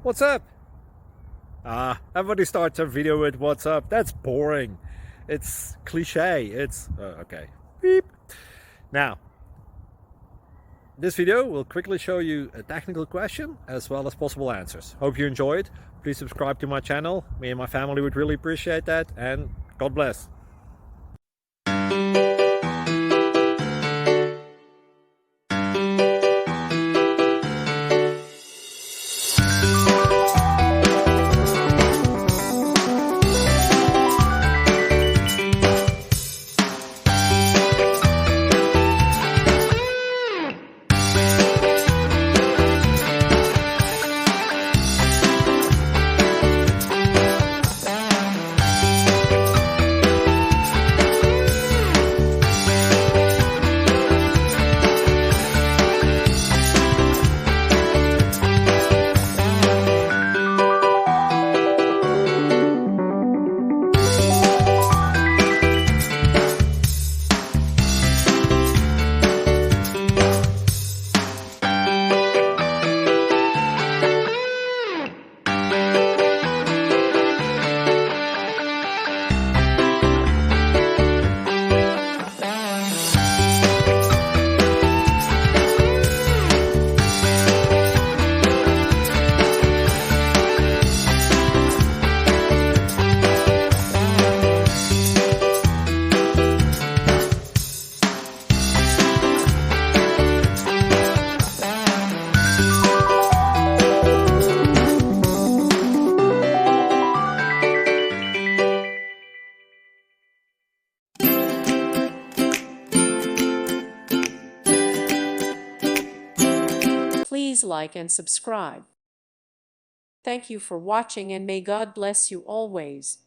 What's up? Everybody starts a video with what's up. That's boring. It's cliche. It's okay. Beep. Now, this video will quickly show you a technical question as well as possible answers. Hope you enjoyed. Please subscribe to my channel. Me and my family would really appreciate that, and God bless. Please like and subscribe. Thank you for watching, and may God bless you always.